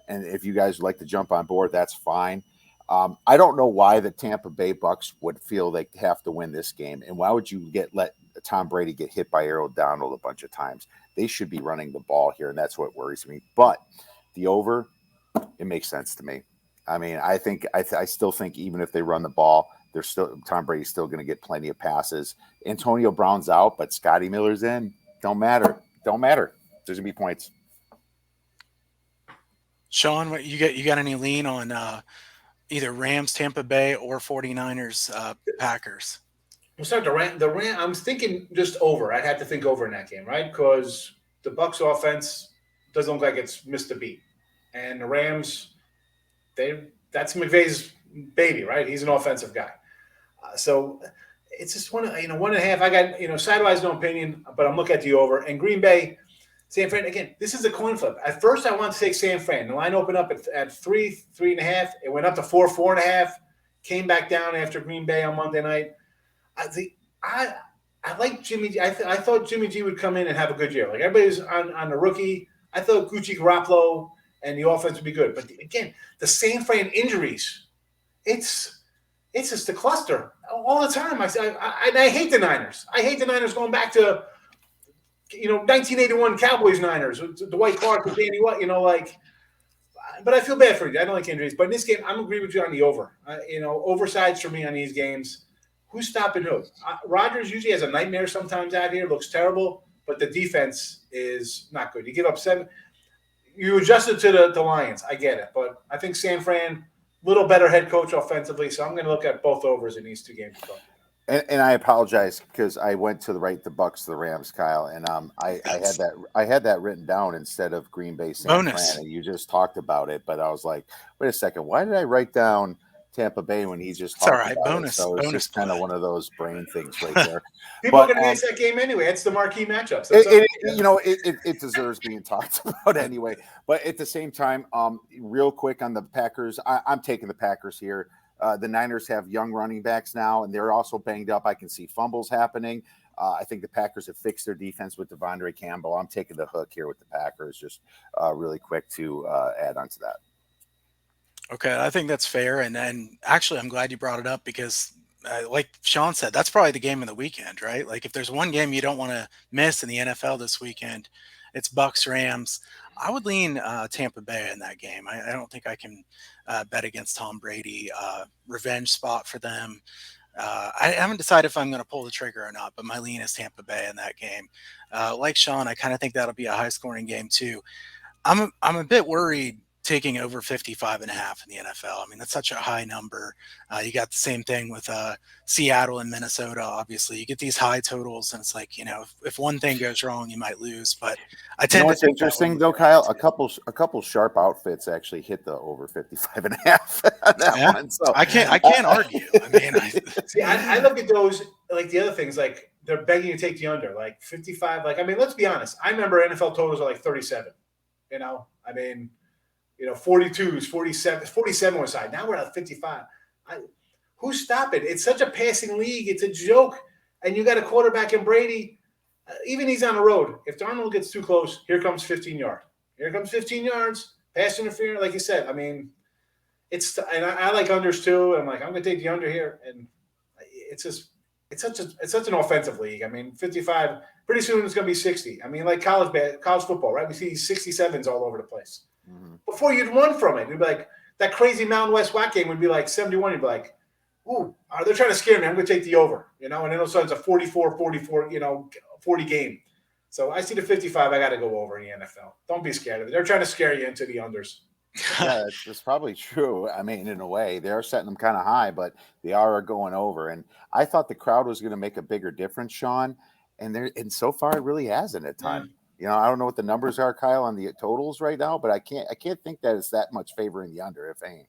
And if you guys would like to jump on board, that's fine. I don't know why the Tampa Bay Bucks would feel they have to win this game, and why would you let Tom Brady get hit by Aaron Donald a bunch of times? They should be running the ball here, and that's what worries me. But the over, it makes sense to me. I still think even if they run the ball, Tom Brady's still going to get plenty of passes. Antonio Brown's out, but Scotty Miller's in. Don't matter. There's gonna be points. Sean, what you got any lean on either Rams, Tampa Bay, or 49ers, Packers? We'll start the Ram. I'm thinking just over. I'd have to think over in that game, right? Because the Bucs offense doesn't look like it's missed a beat, and the Rams, that's McVay's baby, right? He's an offensive guy. So it's just 1.5. I got, sidewise no opinion, but I'm looking at the over. And Green Bay, San Fran, again, this is a coin flip. At first, I wanted to take San Fran. The line opened up at 3.5. It went up to 4.5. Came back down after Green Bay on Monday night. I like Jimmy G. I thought Jimmy G would come in and have a good year. Like everybody's on the rookie. I thought Gucci Garoppolo and the offense would be good. But again, the San Fran injuries, it's just a cluster all the time. I hate the Niners. I hate the Niners going back to 1981 Cowboys Niners, Dwight Clark with Danny White. But I feel bad for you. I don't like injuries. But in this game, I'm agree with you on the over. Oversides for me on these games. Who's stopping who? Rodgers usually has a nightmare sometimes out here. Looks terrible, but the defense is not good. You give up 7. You adjusted to the Lions. I get it. But I think San Fran, little better head coach offensively. So I'm going to look at both overs in these two games. And I apologize because I went to the Bucks to the Rams, Kyle, and I had that written down instead of Green Bay San Fran. And you just talked about it, but I was like, wait a second, why did I write down Tampa Bay when he just talked about bonus, it? So it's bonus just kind of one of those brain things right there. People are going to miss that game anyway. It's the marquee matchup. So it deserves being talked about anyway. But at the same time, real quick on the Packers, I'm taking the Packers here. The Niners have young running backs now, and they're also banged up. I can see fumbles happening. I think the Packers have fixed their defense with Devondre Campbell. I'm taking the hook here with the Packers. Just really quick to add on to that. Okay, I think that's fair, and actually, I'm glad you brought it up because, like Sean said, that's probably the game of the weekend, right? Like, if there's one game you don't want to miss in the NFL this weekend, it's Bucks Rams. I would lean Tampa Bay in that game. I don't think I can bet against Tom Brady. Revenge spot for them. I haven't decided if I'm going to pull the trigger or not, but my lean is Tampa Bay in that game. Like Sean, I kind of think that'll be a high-scoring game too. I'm a bit worried taking over 55 and a half in the NFL. I mean, that's such a high number. You got the same thing with Seattle and Minnesota. Obviously, you get these high totals, and it's like, if one thing goes wrong, you might lose. But I tend what's interesting though, Kyle? A couple sharp outfits actually hit the over 55 and a half on that one. So I can't argue. I mean, I look at those like the other things, like they're begging to take the under, like 55. Like, I mean, let's be honest. I remember NFL totals are like 37. I mean, 42s, 47 was side. Now we're at 55. Who's stopping? It's such a passing league. It's a joke. And you got a quarterback in Brady. Even he's on the road. If Darnold gets too close, here comes 15 yards. Here comes 15 yards. Pass interference, like you said. I mean, and I like unders too. I'm like, I'm going to take the under here. And it's such an offensive league. I mean, 55. Pretty soon it's going to be 60. I mean, like college football, right? We see 67s all over the place. Mm-hmm. Before you'd run from it, you'd be like, that crazy Mountain West WAC game would be like 71. You'd be like, ooh, they're trying to scare me. I'm going to take the over, and then all of a sudden it's a 44, 40 game. So I see the 55. I got to go over in the NFL. Don't be scared of it. They're trying to scare you into the unders. Yeah, that's probably true. I mean, in a way, they're setting them kind of high, but they are going over. And I thought the crowd was going to make a bigger difference, Sean, and so far it really hasn't at times. I don't know what the numbers are, Kyle, on the totals right now, but I can't think that it's that much favoring the under, if any.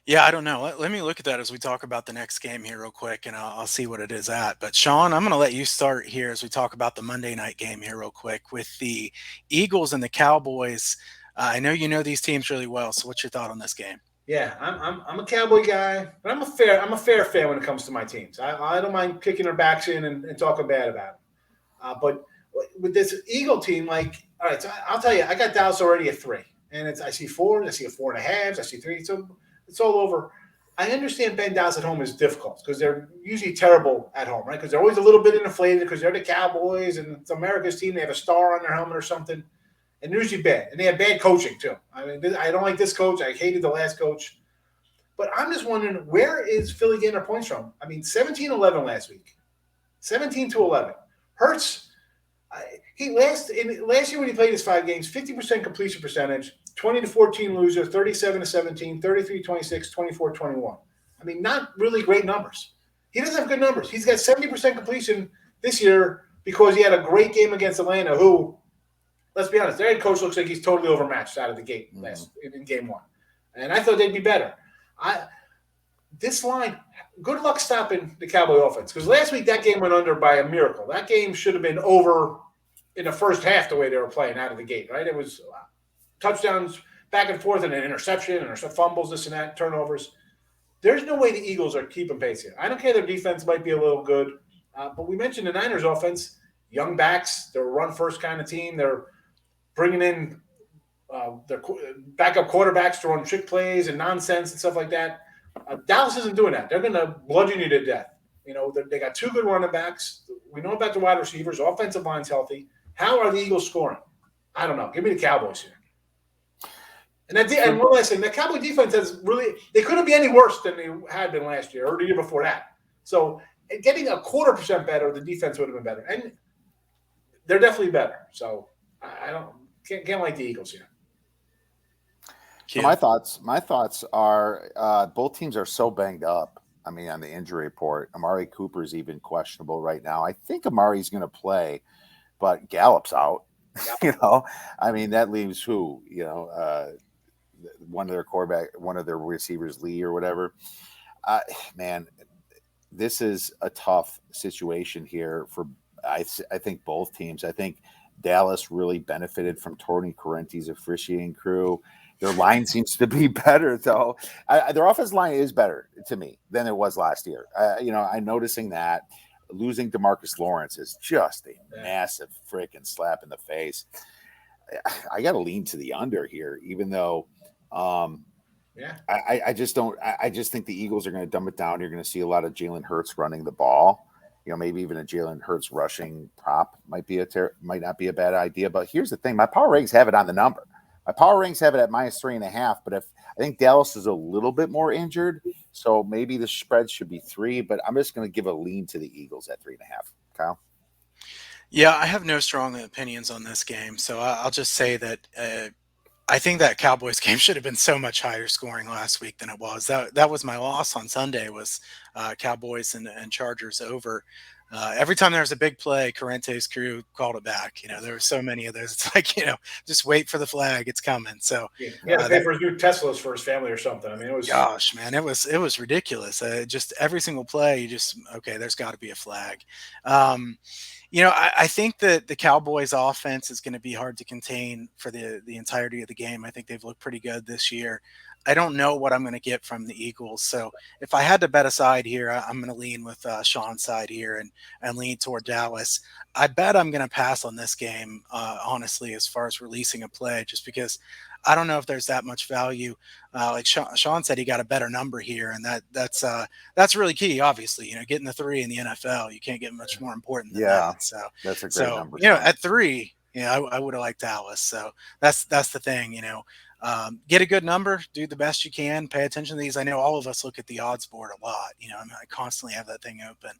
Yeah, I don't know. Let me look at that as we talk about the next game here real quick, and I'll see what it is at. But Sean, I'm going to let you start here as we talk about the Monday night game here real quick with the Eagles and the Cowboys. I know you know these teams really well, so what's your thought on this game? Yeah, I'm a Cowboy guy, but I'm a fair fan when it comes to my teams. I don't mind kicking their backs in and talking bad about them. But with this Eagle team, like, all right, so I'll tell you, I got Dallas already at 3, and I see 4, I see a 4.5, I see 3, so it's all over. I understand Ben Dallas at home is difficult because they're usually terrible at home, right? Because they're always a little bit inflated because they're the Cowboys and it's America's team. They have a star on their helmet or something, and they're usually bad, and they have bad coaching too. I mean, I don't like this coach. I hated the last coach, but I'm just wondering, where is Philly getting their points from? I mean, 17-11 last week, 17-11. Hurts. Last year when he played his 5 games, 50% completion percentage, 20-14 loser, 37-17, 33-26, 24-21. I mean, not really great numbers. He doesn't have good numbers. He's got 70% completion this year because he had a great game against Atlanta, who, let's be honest, their head coach looks like he's totally overmatched out of the gate in game 1. And I thought they'd be better. This line, good luck stopping the Cowboy offense, because last week that game went under by a miracle. That game should have been over in the first half the way they were playing out of the gate, right? It was touchdowns back and forth and an interception and fumbles, this and that, turnovers. There's no way the Eagles are keeping pace here. I don't care, their defense might be a little good, but we mentioned the Niners offense, young backs, they're a run-first kind of team. They're bringing in their backup quarterbacks to run trick plays and nonsense and stuff like that. Dallas isn't doing that. They're going to bludgeon you to death. They got 2 good running backs. We know about the wide receivers. Offensive line's healthy. How are the Eagles scoring? I don't know. Give me the Cowboys here. And one last thing, the Cowboy defense they couldn't be any worse than they had been last year or the year before that. So getting a 0.25% better, the defense would have been better. And they're definitely better. So I can't like the Eagles here. So my thoughts are both teams are so banged up. I mean, on the injury report, Amari Cooper's even questionable right now. I think Amari's going to play, but Gallup's out. Yep. I mean, that leaves who? One of their receivers, Lee or whatever. Man, this is a tough situation here for I think both teams. I think Dallas really benefited from Tony Corrente's officiating crew. Their line seems to be better, though. Their offensive line is better to me than it was last year. I'm noticing that. losing DeMarcus Lawrence is just a massive freaking slap in the face. I got to lean to the under here, even though I just don't. I just think the Eagles are going to dumb it down. You're going to see a lot of Jalen Hurts running the ball. Maybe even a Jalen Hurts rushing prop might not be a bad idea. But here's the thing: my power ratings have it on the number. My power ratings have it at -3.5. But if I think Dallas is a little bit more injured, so maybe the spread should be 3. But I'm just going to give a lean to the Eagles at 3.5. Kyle. Yeah, I have no strong opinions on this game, so I'll just say that I think that Cowboys game should have been so much higher scoring last week than it was. That was my loss on Sunday, was Cowboys and Chargers over. Every time there was a big play, Corrente's crew called it back. There were so many of those. It's like, just wait for the flag. It's coming. So yeah, pay for his new Teslas for his family or something. I mean, it was. Gosh, man, it was ridiculous. Just every single play, okay, there's got to be a flag. I think that the Cowboys offense is going to be hard to contain for the entirety of the game. I think they've looked pretty good this year. I don't know what I'm going to get from the Eagles. So if I had to bet a side here, I'm going to lean with Sean's side here and lean toward Dallas. I bet I'm going to pass on this game, honestly, as far as releasing a play, just because I don't know if there's that much value. Like Sean said, he got a better number here, and that's really key. Obviously, getting the 3 in the NFL, you can't get much more important than that. So that's a great number. At 3, I would have liked Dallas. So that's the thing. Get a good number, do the best you can, pay attention to these. I know all of us look at the odds board a lot. I constantly have that thing open.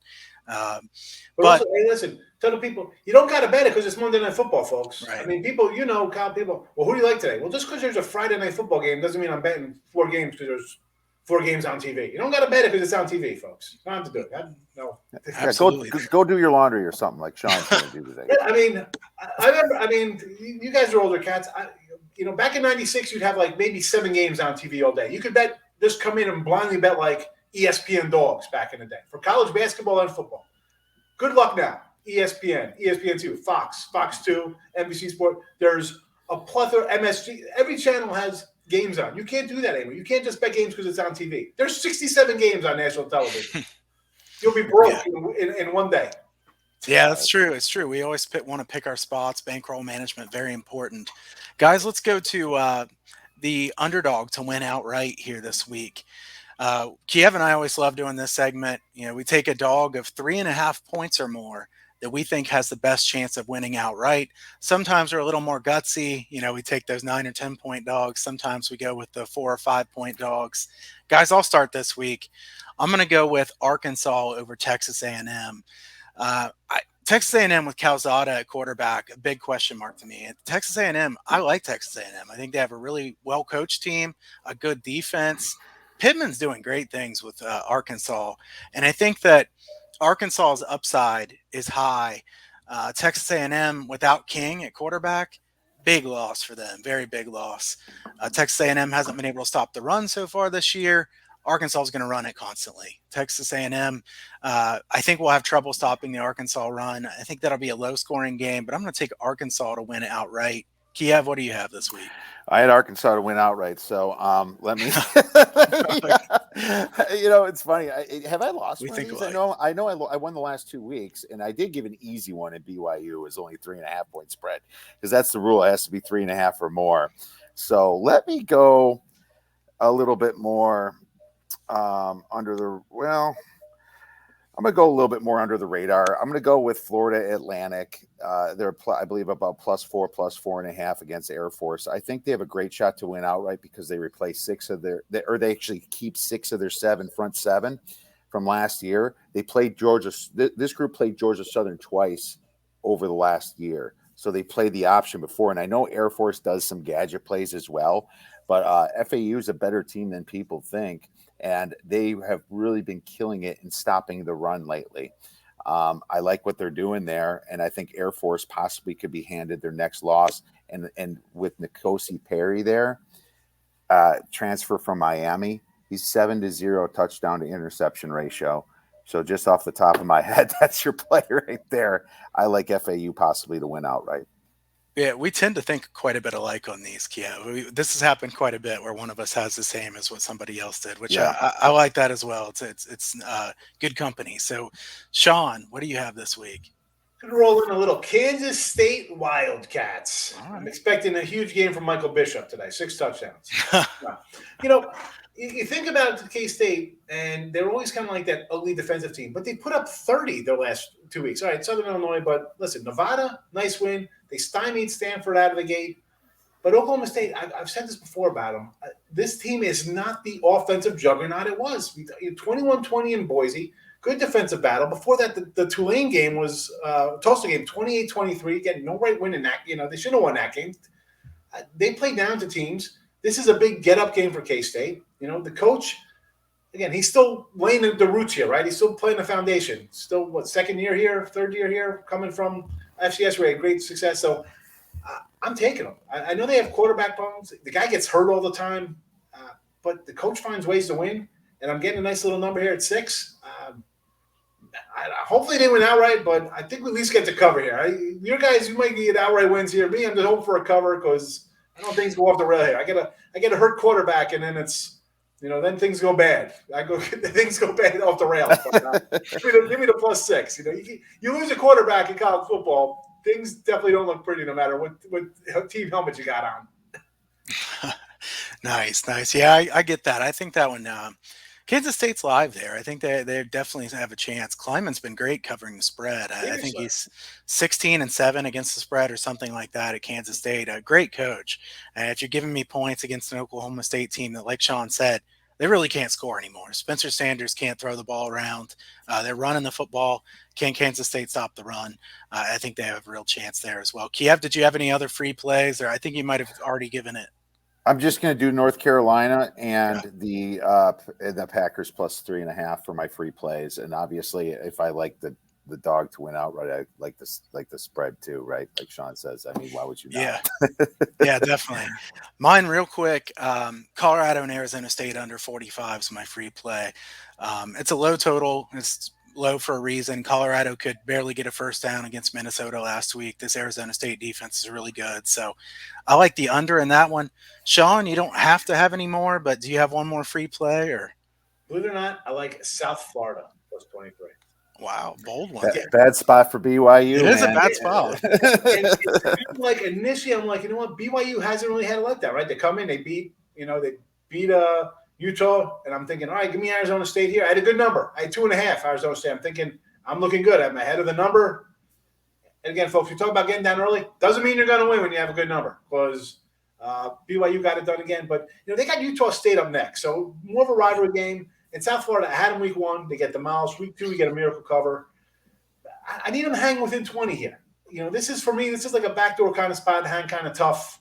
But also, hey, listen, tell the people, you don't got to bet it because it's Monday Night Football, folks. Right. I mean, people, Kyle, well, who do you like today? Well, just because there's a Friday Night Football game doesn't mean I'm betting 4 games because there's 4 games on TV. You don't got to bet it because it's on TV, folks. You don't have to do it. No. Absolutely. Go do your laundry or something like Sean's going to do today. I mean, you guys are older cats. Back in '96, you'd have like maybe 7 games on TV all day. You could just come in and blindly bet like ESPN dogs back in the day for college basketball and football. Good luck now. ESPN, ESPN2, Fox 2, NBC Sport. There's a plethora, MSG. Every channel has games on. You can't do that anymore. You can't just bet games because it's on TV. There's 67 games on national television. You'll be broke in one day. Yeah, that's true. It's true. We always want to pick our spots. Bankroll management, very important. Guys, let's go to the underdog to win outright here this week. Kiev and I always love doing this segment. We take a dog of 3.5 points or more that we think has the best chance of winning outright. Sometimes we're a little more gutsy. We take those 9 or 10 point dogs. Sometimes we go with the 4 or 5 point dogs. Guys, I'll start this week. I'm going to go with Arkansas over Texas A&M. Texas A&M with Calzada at quarterback, a big question mark to me. Texas A&M, I like Texas A&M. I think they have a really well-coached team, a good defense. Pittman's doing great things with Arkansas, and I think that Arkansas's upside is high. Texas A&M without King at quarterback, big loss for them, very big loss. Texas A&M hasn't been able to stop the run so far this year. Arkansas is going to run it constantly. Texas A&M, I think we'll have trouble stopping the Arkansas run. I think that'll be a low-scoring game, but I'm going to take Arkansas to win it outright. Kiev, what do you have this week? I had Arkansas to win outright, so let me. It's funny. Have I lost? We think I know. I won the last 2 weeks, and I did give an easy one at BYU. It was only 3.5 point spread because that's the rule. It has to be 3.5 or more. So let me go a little bit more. I'm going to go a little bit more under the radar. I'm going to go with Florida Atlantic. They're, I believe, about +4, +4.5 against Air Force. I think they have a great shot to win outright because they replace they actually keep 6 of their 7 front 7 from last year. They played Georgia. This group played Georgia Southern twice over the last year. So they played the option before. And I know Air Force does some gadget plays as well, but FAU is a better team than people think. And they have really been killing it in stopping the run lately. I like what they're doing there, and I think Air Force possibly could be handed their next loss. And with N'Kosi Perry there, transfer from Miami, he's 7-0 touchdown to interception ratio. So just off the top of my head, that's your play right there. I like FAU possibly to win outright. Yeah, we tend to think quite a bit alike on these, Kia. This has happened quite a bit where one of us has the same as what somebody else did, which Yeah. I like that as well. It's good company. So, Sean, what do you have this week? Gonna roll in a little Kansas State Wildcats. All I'm right. expecting a huge game from Michael Bishop today, 6 touchdowns. Wow. You know, you think about K State, and they're always kind of like that ugly defensive team, but they put up 30 their last 2 weeks. All right, Southern Illinois, but listen, Nevada, nice win. They stymied Stanford out of the gate. But Oklahoma State, I've said this before about them. This team is not the offensive juggernaut it was. 21-20 in Boise. Good defensive battle. Before that, the Tulane game was Tulsa game, 28-23. Again, no right win in that. They should have won that game. They play down to teams. This is a big get-up game for K-State. The coach, again, he's still laying the roots here, right? He's still playing the foundation. Still, second year here, third year here, coming from FCS where he had great success. So I'm taking them. I know they have quarterback problems. The guy gets hurt all the time, but the coach finds ways to win, and I'm getting a nice little number here at 6. Hopefully they win outright, but I think we at least get to cover here. Your guys, you might get outright wins here. Me, I'm just hoping for a cover because I don't think things go off the rail here. I get a hurt quarterback, and then it's then things go bad. Things go bad off the rails. But, give me the +6. You lose a quarterback in college football, things definitely don't look pretty no matter what team helmet you got on. Nice. Yeah, I get that. I think that one. Kansas State's live there. I think they definitely have a chance. Kleiman's been great covering the spread. I think he's 16-7 against the spread or something like that at Kansas State. A great coach. And if you're giving me points against an Oklahoma State team that, like Sean said, they really can't score anymore. Spencer Sanders can't throw the ball around. They're running the football. Can Kansas State stop the run? I think they have a real chance there as well. Kiev, did you have any other free plays? Or I think you might have already given it. I'm just going to do North Carolina and the Packers +3.5 for my free plays. And obviously, if I like the dog to win outright, I like the spread too, right? Like Sean says. I mean, why would you not? Yeah, definitely. Mine real quick. Colorado and Arizona State under 45 is my free play. It's a low total. It's low for a reason. Colorado could barely get a first down against Minnesota last week. This Arizona State defense is really good. So I like the under in that one. Sean, you don't have to have any more, but do you have one more free play? Or believe it or not, I like South Florida +23. Wow, bold one. Bad spot for BYU. It is a bad spot. Like initially, I'm like, you know what? BYU hasn't really had a letdown, right? They come in, they beat Utah, and I'm thinking, all right, give me Arizona State here. I had a good number. I had 2.5 Arizona State. I'm thinking I'm looking good. I'm ahead of the number. And again, folks, you talk about getting down early. Doesn't mean you're going to win when you have a good number because BYU got it done again. But they got Utah State up next, so more of a rivalry game. In South Florida, I had them week 1. They get the miles. Week 2, we get a miracle cover. I need them to hang within 20 here. This is for me. This is like a backdoor kind of spot, hang kind of tough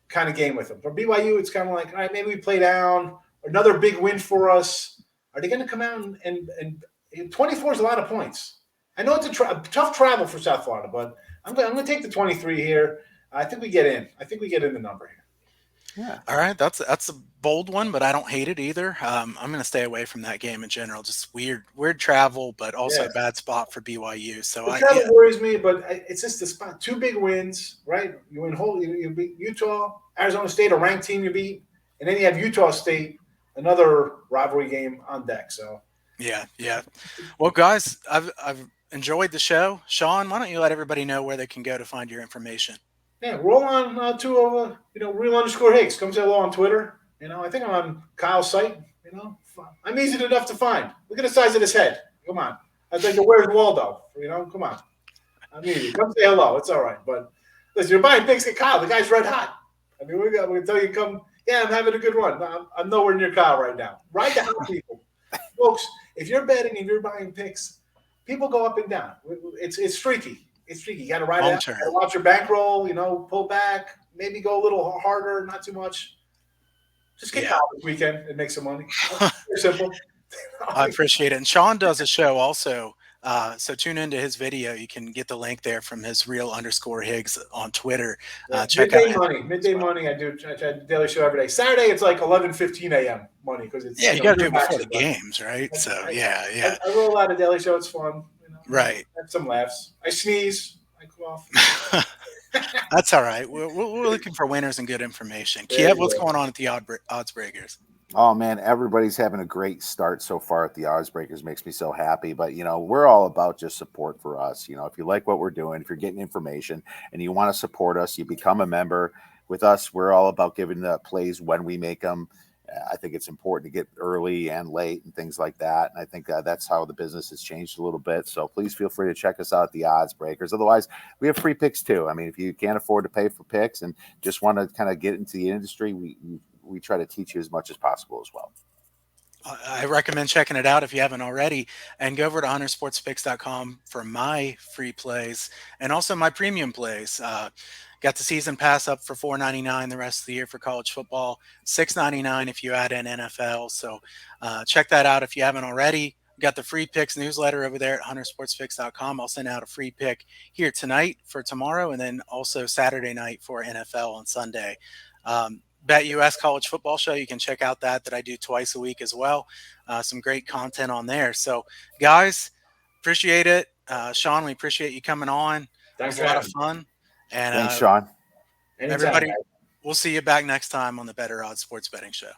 kind of game with them. For BYU, it's kind of like, all right, maybe we play down. Another big win for us. Are they going to come out and 24 is a lot of points? I know it's a tough travel for South Florida, but I'm going to take the 23 here. I think we get in. I think we get in the number here. Yeah. All right. That's a bold one, but I don't hate it either. I'm going to stay away from that game in general. Just weird travel, but also a bad spot for BYU. So the travel worries me, but it's just the spot. 2 big wins, right? You win you beat Utah, Arizona State, a ranked team you beat, and then you have Utah State, another rivalry game on deck. So yeah. Well, guys, I've enjoyed the show. Sean, why don't you let everybody know where they can go to find your information? Yeah, roll on to real_Higgs. Come say hello on Twitter. I think I'm on Kyle's site. I'm easy enough to find. Look at the size of his head. Come on. I think where's Waldo? Come on. I'm easy. Come say hello. It's all right. But listen, you're buying picks at Kyle. The guy's red hot. I mean, we're gonna tell you come. Yeah, I'm having a good one. I'm nowhere near Kyle right now. Ride the hot people, folks. If you're betting and you're buying picks, people go up and down. It's streaky. It's tricky. You got to ride it out. You gotta watch your bankroll, pull back, maybe go a little harder, not too much. Just get out this weekend and make some money. Very simple. I appreciate it. And Sean does a show also. So tune into his video. You can get the link there from his real_Higgs on Twitter. Check Midday money. I do a daily show every day. Saturday, it's like 11:15 a.m. money because it's you got to do it before the games, right? I roll out a daily show. It's fun. Right. Have some laughs. I sneeze. I cough. That's all right. We're looking for winners and good information. There Kiev, you what's go. going on at the odds breakers? Oh man, everybody's having a great start so far at the Odds Breakers. Makes me so happy. But we're all about just support for us. If you like what we're doing, if you're getting information and you want to support us, you become a member. With us, we're all about giving the plays when we make them. I think it's important to get early and late and things like that. And I think that's how the business has changed a little bit. So please feel free to check us out at the Odds Breakers. Otherwise, we have free picks too. I mean, if you can't afford to pay for picks and just want to kind of get into the industry, we try to teach you as much as possible as well. I recommend checking it out if you haven't already, and go over to huntersportspicks.com for my free plays and also my premium plays. Got the season pass up for $4.99 the rest of the year for college football, $6.99 if you add in NFL. So check that out if you haven't already. Got the free picks newsletter over there at huntersportspicks.com. I'll send out a free pick here tonight for tomorrow, and then also Saturday night for NFL on Sunday. Bet US College Football Show. You can check out that I do twice a week as well. Some great content on there. So, guys, appreciate it. Sean, we appreciate you coming on. Thanks It was for a lot of having fun. And Thanks, Sean. me. Anytime, everybody, guys. we'll see you back next time on the Better Odds Sports Betting Show.